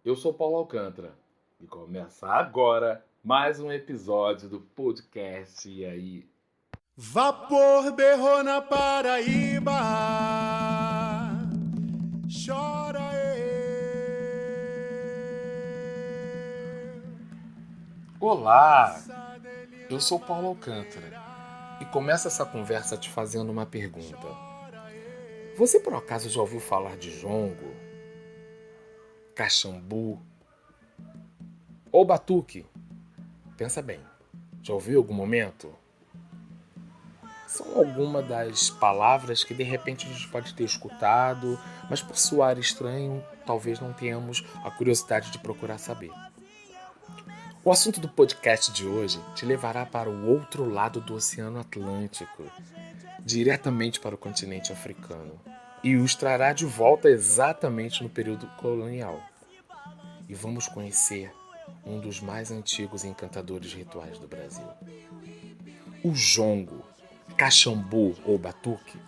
Eu sou Paulo Alcântara e começa agora mais um episódio do podcast E aí? Vapor berrou na Paraíba, chora Olá, eu sou Paulo Alcântara e começo essa conversa te fazendo uma pergunta. Você por acaso já ouviu falar de jongo, caxambu ou batuque? Pensa bem, já ouviu em algum momento? São algumas das palavras que de repente a gente pode ter escutado, mas por soar estranho, talvez não tenhamos a curiosidade de procurar saber. O assunto do podcast de hoje te levará para o outro lado do Oceano Atlântico, diretamente para o continente africano, e os trará de volta exatamente no período colonial. E vamos conhecer um dos mais antigos e encantadores rituais do Brasil. O jongo, caxambu ou batuque,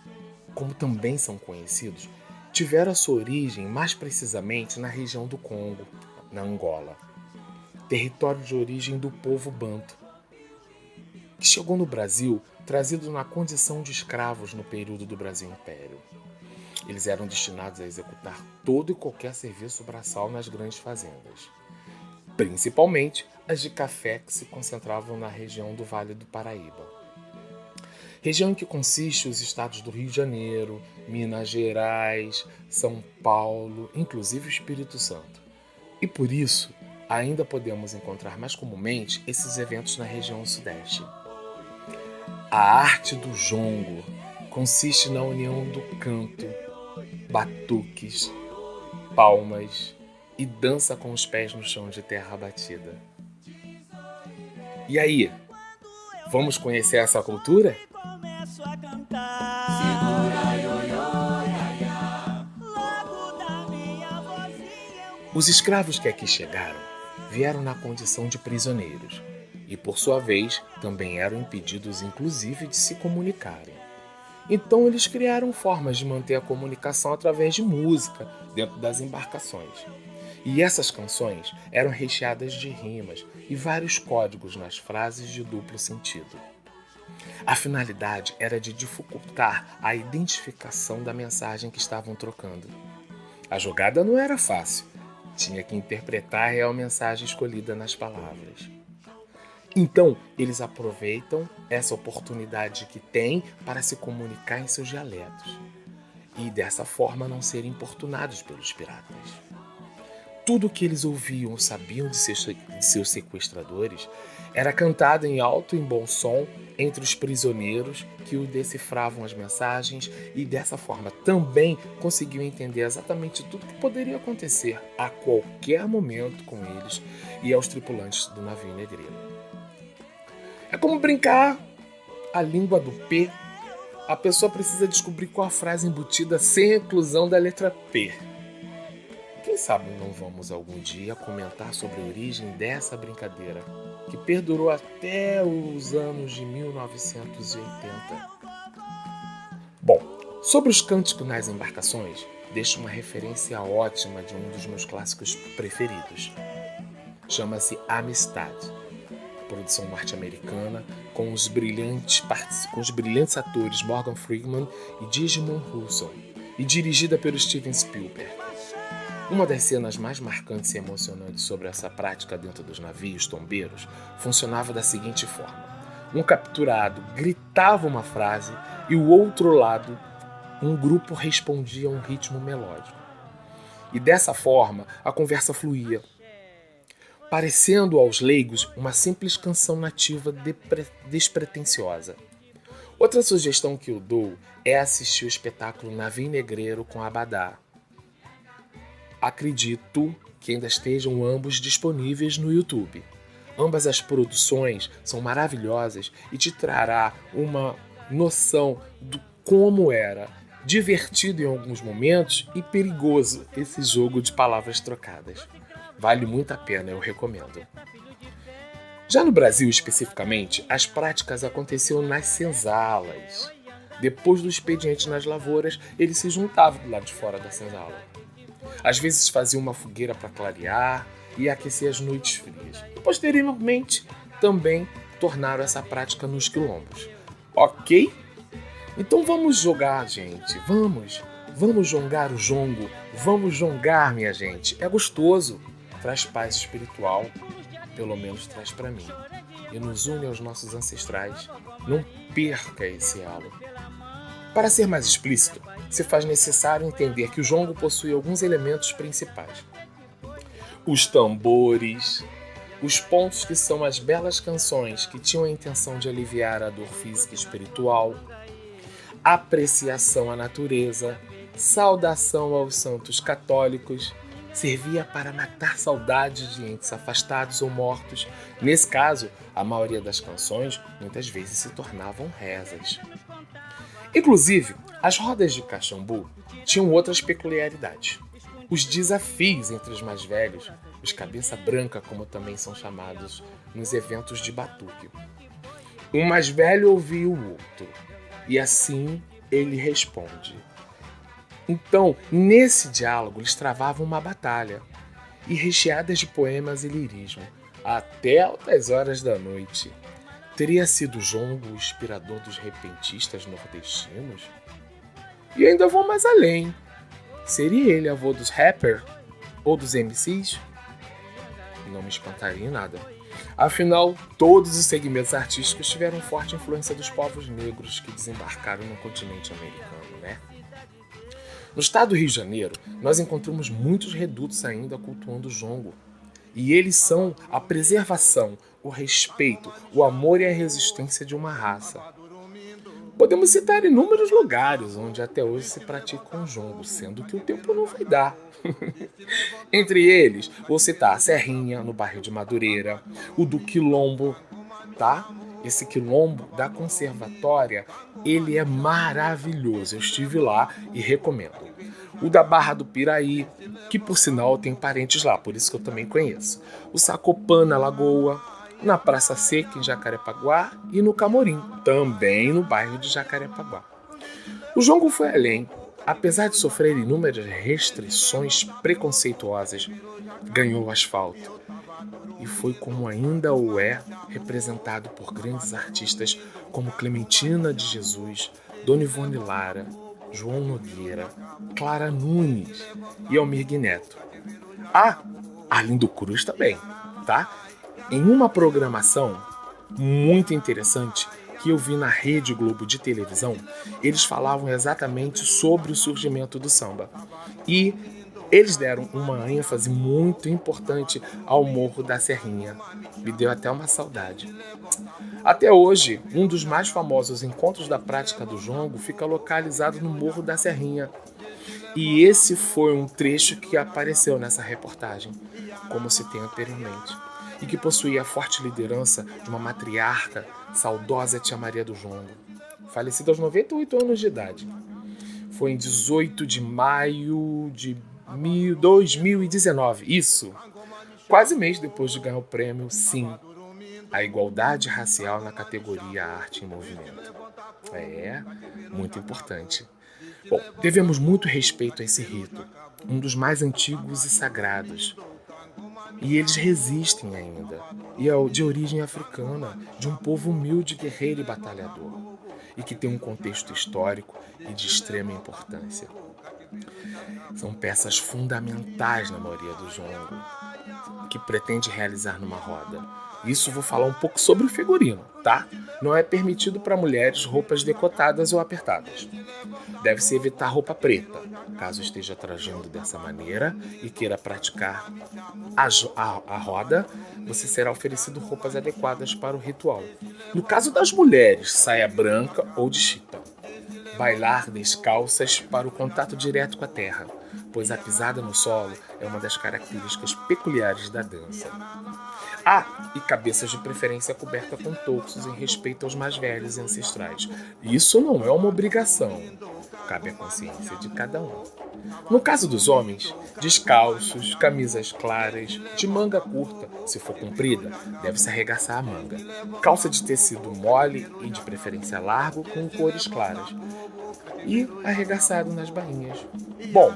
como também são conhecidos, tiveram a sua origem mais precisamente na região do Congo, na Angola, território de origem do povo banto, que chegou no Brasil trazido na condição de escravos no período do Brasil Império. Eles eram destinados a executar todo e qualquer serviço braçal nas grandes fazendas, principalmente as de café que se concentravam na região do Vale do Paraíba. Região em que consiste os estados do Rio de Janeiro, Minas Gerais, São Paulo, inclusive o Espírito Santo. E por isso, ainda podemos encontrar mais comumente esses eventos na região sudeste. A arte do jongo consiste na união do canto, batuques, palmas e dança com os pés no chão de terra batida. E aí, vamos conhecer essa cultura? começo a cantar. Segura logo da minha vozinha. Os escravos que aqui chegaram vieram na condição de prisioneiros e, por sua vez, também eram impedidos inclusive de se comunicarem. Então eles criaram formas de manter a comunicação através de música dentro das embarcações. E essas canções eram recheadas de rimas e vários códigos nas frases de duplo sentido. A finalidade era de dificultar a identificação da mensagem que estavam trocando. A jogada não era fácil, tinha que interpretar a real mensagem escolhida nas palavras. Então, eles aproveitam essa oportunidade que têm para se comunicar em seus dialetos e dessa forma não serem importunados pelos piratas. Tudo o que eles ouviam ou sabiam de seus sequestradores era cantado em alto e bom som entre os prisioneiros que o decifravam as mensagens e dessa forma também conseguiam entender exatamente tudo o que poderia acontecer a qualquer momento com eles e aos tripulantes do navio negreiro. É como brincar a língua do P. A pessoa precisa descobrir qual a frase embutida sem a inclusão da letra P. Quem sabe não vamos algum dia comentar sobre a origem dessa brincadeira, que perdurou até os anos de 1980. Bom, sobre os cânticos nas embarcações, deixo uma referência ótima de um dos meus clássicos preferidos. Chama-se Amistade, produção norte-americana, com os brilhantes atores Morgan Freeman e Digimon Husson, e dirigida pelo Steven Spielberg. Uma das cenas mais marcantes e emocionantes sobre essa prática dentro dos navios tombeiros funcionava da seguinte forma: um capturado gritava uma frase e o outro lado, um grupo respondia a um ritmo melódico. E dessa forma, a conversa fluía, parecendo aos leigos uma simples canção nativa despretensiosa. Outra sugestão que eu dou é assistir o espetáculo Navio Negreiro com Abadá. Acredito que ainda estejam ambos disponíveis no YouTube. Ambas as produções são maravilhosas e te trará uma noção do como era divertido em alguns momentos e perigoso esse jogo de palavras trocadas. Vale muito a pena, eu recomendo. Já no Brasil, especificamente, as práticas aconteciam nas senzalas. Depois do expediente nas lavouras, eles se juntavam do lado de fora da senzala. Às vezes fazia uma fogueira para clarear e aquecer as noites frias. E posteriormente também tornaram essa prática nos quilombos. Ok? Então vamos jogar, gente. Vamos jongar o jongo. Vamos jongar, minha gente. É gostoso. Traz paz espiritual. Pelo menos traz para mim. E nos une aos nossos ancestrais. Não perca esse elo. Para ser mais explícito, se faz necessário entender que o jongo possui alguns elementos principais. Os tambores, os pontos que são as belas canções que tinham a intenção de aliviar a dor física e espiritual, apreciação à natureza, saudação aos santos católicos, servia para matar saudades de entes afastados ou mortos. Nesse caso, a maioria das canções muitas vezes se tornavam rezas. Inclusive, as rodas de cachambu tinham outras peculiaridades. Os desafios entre os mais velhos, os cabeça branca, como também são chamados nos eventos de batuque. Um mais velho ouvia o outro, e assim ele responde. Então, nesse diálogo, eles travavam uma batalha, e recheadas de poemas e lirismo, até altas horas da noite. Teria sido jongo o inspirador dos repentistas nordestinos? E ainda vou mais além. Seria ele avô dos rappers ou dos MCs? Não me espantaria em nada. Afinal, todos os segmentos artísticos tiveram forte influência dos povos negros que desembarcaram no continente americano, né? No estado do Rio de Janeiro, nós encontramos muitos redutos ainda cultuando o jongo. E eles são a preservação, o respeito, o amor e a resistência de uma raça. Podemos citar inúmeros lugares onde até hoje se pratica o jongo, sendo que o tempo não vai dar. Entre eles, vou citar a Serrinha, no bairro de Madureira, o do Quilombo, tá? Esse quilombo da Conservatória, ele é maravilhoso. Eu estive lá e recomendo. O da Barra do Piraí, que por sinal tem parentes lá, por isso que eu também conheço. O Sacopã, na Lagoa, na Praça Seca, em Jacarepaguá, e no Camorim, também no bairro de Jacarepaguá. O jongo foi além. Apesar de sofrer inúmeras restrições preconceituosas, ganhou o asfalto. E foi como ainda o é, representado por grandes artistas como Clementina de Jesus, Dona Ivone Lara, João Nogueira, Clara Nunes e Almir Neto. Ah, Arlindo Cruz também, tá? Em uma programação muito interessante que eu vi na Rede Globo de televisão, eles falavam exatamente sobre o surgimento do samba. E eles deram uma ênfase muito importante ao Morro da Serrinha. Me deu até uma saudade. Até hoje, um dos mais famosos encontros da prática do jongo fica localizado no Morro da Serrinha. E esse foi um trecho que apareceu nessa reportagem, como citei anteriormente, e que possuía a forte liderança de uma matriarca, saudosa Tia Maria do Jongo, falecida aos 98 anos de idade. Foi em 18 de maio de 2019, isso, quase mês depois de ganhar o prêmio Sim, a igualdade racial na categoria Arte em Movimento. É, muito importante. Bom, devemos muito respeito a esse rito, um dos mais antigos e sagrados. E eles resistem ainda. E é de origem africana, de um povo humilde, guerreiro e batalhador. E que tem um contexto histórico e de extrema importância. São peças fundamentais na maioria do jongo, que pretende realizar numa roda. Isso vou falar um pouco sobre o figurino, tá? Não é permitido para mulheres roupas decotadas ou apertadas. Deve-se evitar roupa preta, caso esteja trajando dessa maneira e queira praticar a roda, você será oferecido roupas adequadas para o ritual. No caso das mulheres, saia branca ou de chita. Bailar descalças para o contato direto com a terra, pois a pisada no solo é uma das características peculiares da dança. E cabeças de preferência coberta com touços em respeito aos mais velhos e ancestrais. Isso não é uma obrigação. cabe à consciência de cada um. No caso dos homens, descalços, camisas claras, de manga curta, se for comprida, deve-se arregaçar a manga. Calça de tecido mole e de preferência largo com cores claras. E arregaçado nas bainhas. Bom,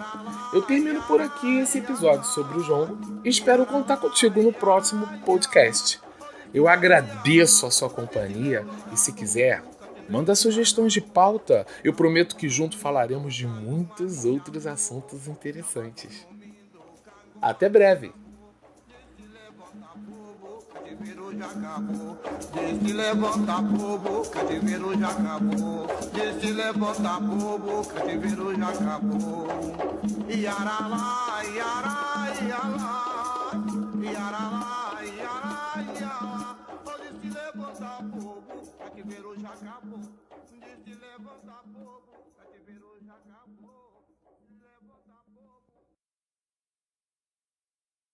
eu termino por aqui esse episódio sobre o jongo e espero contar contigo no próximo podcast. Eu agradeço a sua companhia e, se quiser, manda sugestões de pauta. Eu prometo que junto falaremos de muitos outros assuntos interessantes. Até breve! Já acabou, desde levantar bobo, cativeiro já acabou, desde levantar bobo, cativeiro já acabou. Iaralá, iará, iará, iaralá, iará, iará, desde levantar bobo, cativeiro já acabou, desde levantar bobo.